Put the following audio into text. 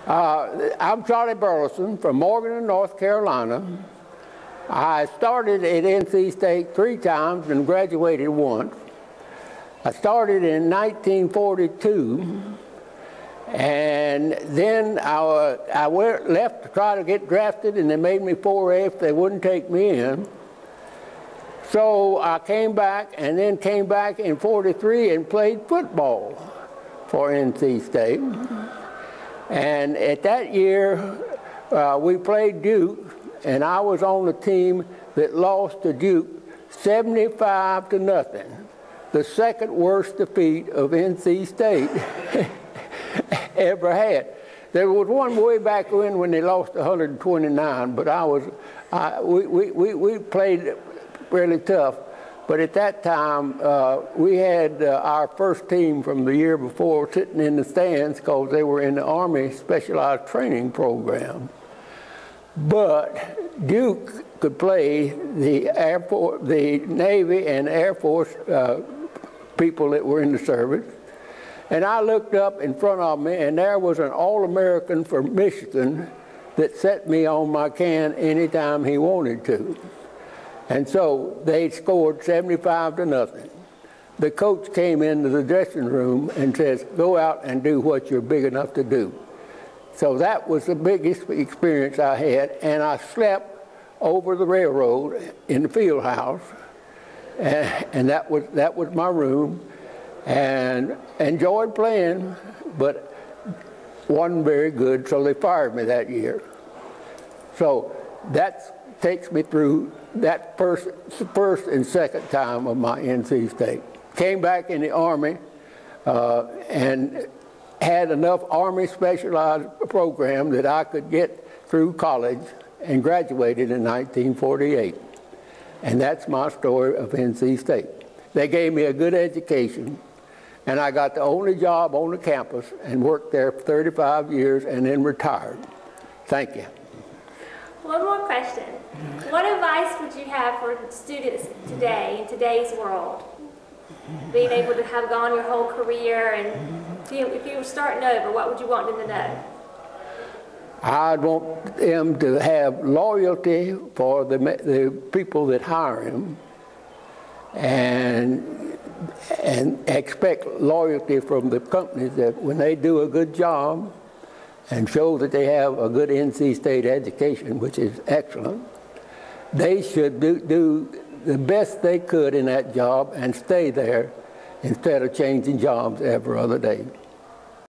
I'm Charlie Burleson from Morgan, North Carolina. I started at NC State 3 times and graduated once. I started in 1942, and then I left to try to get drafted, and they made me 4A if they wouldn't take me in. So I came back, and then came back in 43 and played football for NC State. And at that year, we played Duke, and I was on the team that lost to Duke 75-0, the second worst defeat of NC State ever had. There was one way back when they lost 129, but we played really tough. But at that time, we had our first team from the year before sitting in the stands because they were in the Army Specialized Training Program. But Duke could play the Air Force, the Navy and Air Force people that were in the service. And I looked up in front of me, and there was an All-American from Michigan that set me on my can anytime he wanted to. And so they scored 75-0. The coach came into the dressing room and says, "Go out and do what you're big enough to do." So that was the biggest experience I had, and I slept over the railroad in the field house, and that was my room, and enjoyed playing, but wasn't very good, so they fired me that year. So that takes me through that first and second time of my NC State. Came back in the Army and had enough Army Specialized program that I could get through college and graduated in 1948. And that's my story of NC State. They gave me a good education, and I got the only job on the campus and worked there for 35 years and then retired. Thank you. One more question. What advice would you have for students today, in today's world? Being able to have gone your whole career, and if you were starting over, what would you want them to know? I'd want them to have loyalty for the people that hire them, and expect loyalty from the companies that when they do a good job and show that they have a good NC State education, which is excellent, they should do the best they could in that job and stay there instead of changing jobs every other day.